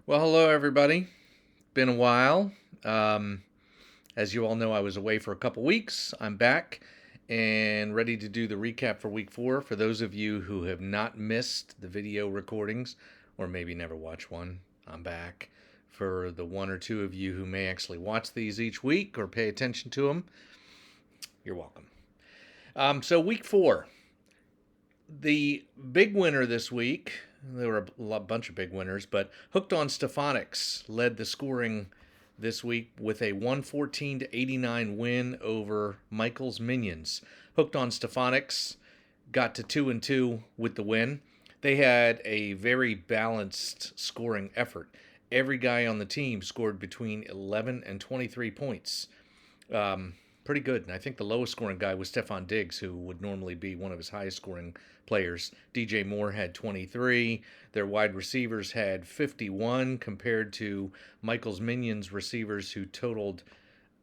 Well, hello, everybody. Been a while. Um, as you all know, I was away for a couple weeks. I'm back and ready to do the recap for week 4. For those of you who have not missed the video recordings or maybe never watched one, I'm back. For the one or two of you who may actually watch these each week or pay attention to them, you're welcome. So, week 4. The big winner this week, there were a bunch of big winners, but Hooked on Stefanix led the scoring this week with a 114 to 89 win over Michael's Minions. Hooked on Stefanix got to 2-2 with the win. They had a very balanced scoring effort. Every guy on the team scored between 11 and 23 points. Um, Pretty good. And I think the lowest scoring guy was Stefan Diggs, who would normally be one of his highest scoring players. DJ Moore had 23. Their wide receivers had 51 compared to Michael's Minions receivers, who totaled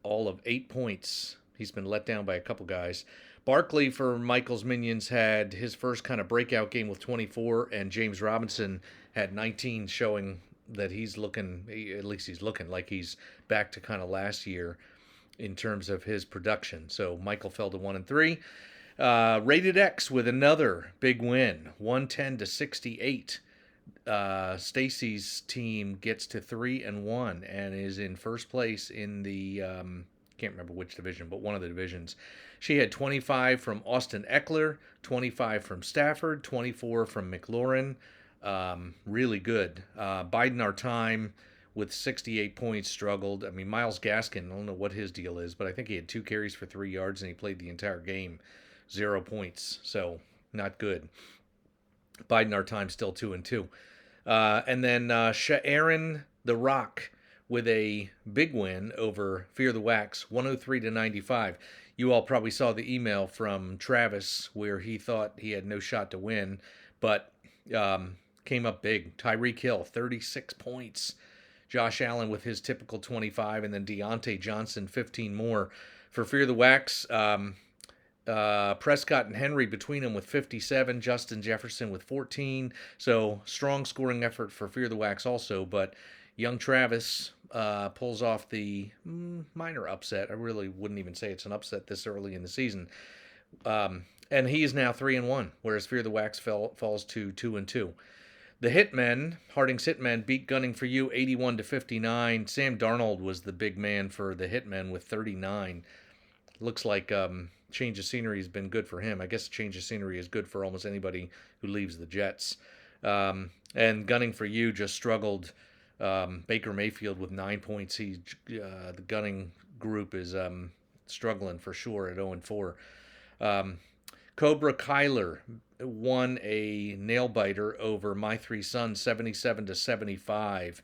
all of 8 points. He's been let down by a couple guys. Barkley for Michael's Minions had his first kind of breakout game with 24, and James Robinson had 19, showing that he's looking, at least he's looking like he's back to kind of last year in terms of his production. So Michael fell to 1-3. Rated X with another big win, 110 to 68. Stacy's team gets to 3-1 and is in first place in the can't remember which division, but one of the divisions. She had 25 from Austin Eckler, 25 from Stafford, 24 from McLaurin. Really good. Biden our time with 68 points struggled. I mean, Miles Gaskin, I don't know what his deal is, but I think he had 2 carries for 3 yards and he played the entire game. 0 points. So, not good. Biden our time still 2-2. And then Aaron the Rock with a big win over Fear the Wax, 103 to 95. You all probably saw the email from Travis where he thought he had no shot to win, but came up big. Tyreek Hill, 36 points. Josh Allen with his typical 25, and then Deontay Johnson, 15 more. For Fear the Wax, Prescott and Henry between them with 57, Justin Jefferson with 14. So strong scoring effort for Fear the Wax also, but young Travis pulls off the minor upset. I really wouldn't even say it's an upset this early in the season. And he is now 3-1, whereas Fear the Wax falls to 2-2. The Hitmen, Harding's Hitmen, beat Gunning for You 81 to 59. Sam Darnold was the big man for the Hitmen with 39. Looks like change of scenery has been good for him. I guess change of scenery is good for almost anybody who leaves the Jets. And Gunning for You just struggled. Baker Mayfield with 9 points. The Gunning group is struggling for sure at 0-4. Cobra Kyler won a nail biter over My Three Sons, 77 to 75.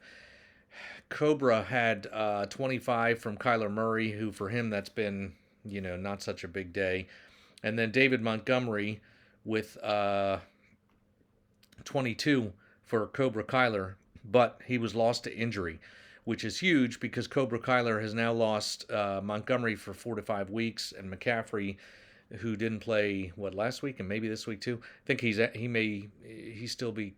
Cobra had 25 from Kyler Murray, who for him that's been not such a big day, and then David Montgomery with 22 for Cobra Kyler, but he was lost to injury, which is huge because Cobra Kyler has now lost Montgomery for 4 to 5 weeks, and McCaffrey, who didn't play last week and maybe this week too. I think he still be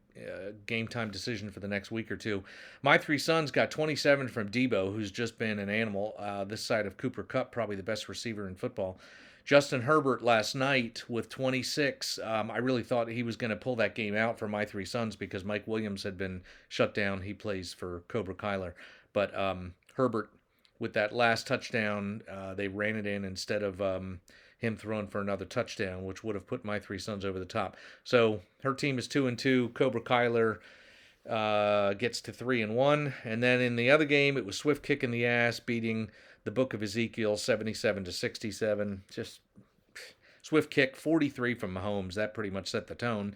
game time decision for the next week or two. My Three Sons got 27 from Debo, who's just been an animal. This side of Cooper Kupp, probably the best receiver in football. Justin Herbert last night with 26. I really thought he was going to pull that game out for My Three Sons because Mike Williams had been shut down. He plays for Cobra Kyler. But Herbert, with that last touchdown, they ran it in instead of him throwing for another touchdown, which would have put My Three Sons over the top. So her team is 2-2. Cobra Kyler gets to 3-1. And then in the other game, it was Swift kicking the ass, beating the Book of Ezekiel 77 to 67. Just Swift kick 43 from Mahomes. That pretty much set the tone.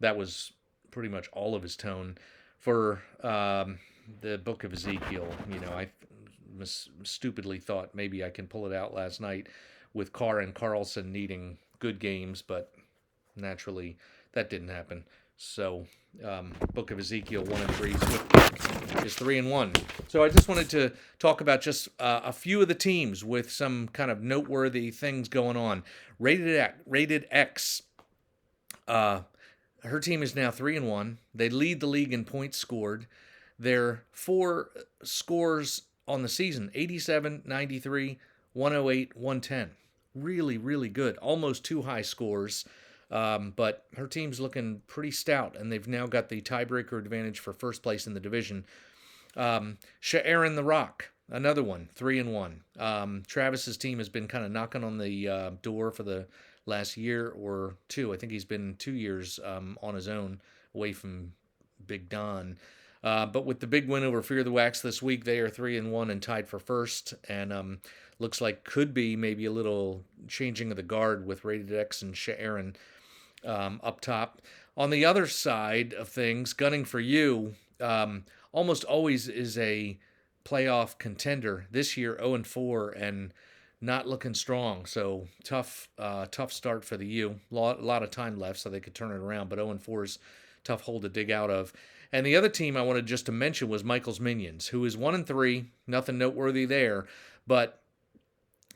That was pretty much all of his tone for the Book of Ezekiel. I stupidly thought maybe I can pull it out last night with Carr and Carlson needing good games, but naturally that didn't happen. So, Book of Ezekiel 1-3, Swift Kick is 3-1. So I just wanted to talk about just a few of the teams with some kind of noteworthy things going on. Rated X. Her team is now 3-1. They lead the league in points scored. Their four scores on the season: 87, 93, 108, 110. Really, really good. Almost too high scores. But her team's looking pretty stout, and they've now got the tiebreaker advantage for first place in the division. Sha'aron the Rock, another one, 3-1. Travis's team has been kind of knocking on the door for the last year or two. I think he's been 2 years on his own, away from Big Don. But with the big win over Fear the Wax this week, they are 3-1 and tied for first. And looks like could be maybe a little changing of the guard with Rated X and Sha'aron up top. On the other side of things, Gunning for You almost always is a playoff contender. This year, 0-4 and not looking strong. So tough start for the U. A lot of time left, so they could turn it around. But 0-4 is a tough hole to dig out of. And the other team I wanted just to mention was Michael's Minions, who is 1-3. Nothing noteworthy there, but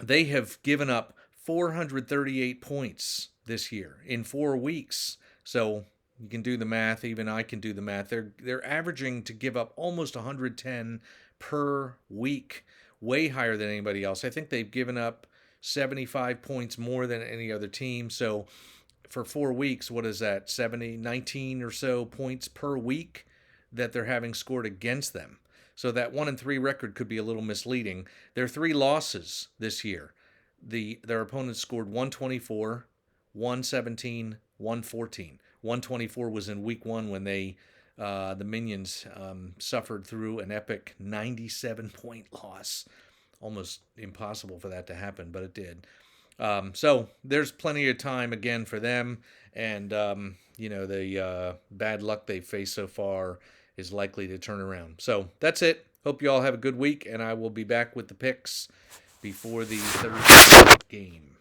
they have given up 438 points this year in 4 weeks. So you can do the math. Even I can do the math. They're averaging to give up almost 110 per week, way higher than anybody else. I think they've given up 75 points more than any other team. So for 4 weeks, what is that? 19 or so points per week that they're having scored against them. So that 1-3 record could be a little misleading. Their 3 losses this year, their opponents scored 124, 117, 114. 124 was in week 1 when the Minions suffered through an epic 97-point loss. Almost impossible for that to happen, but it did. So there's plenty of time again for them, and the bad luck they've faced so far is likely to turn around. So that's it. Hope you all have a good week, and I will be back with the picks before the Thursday game.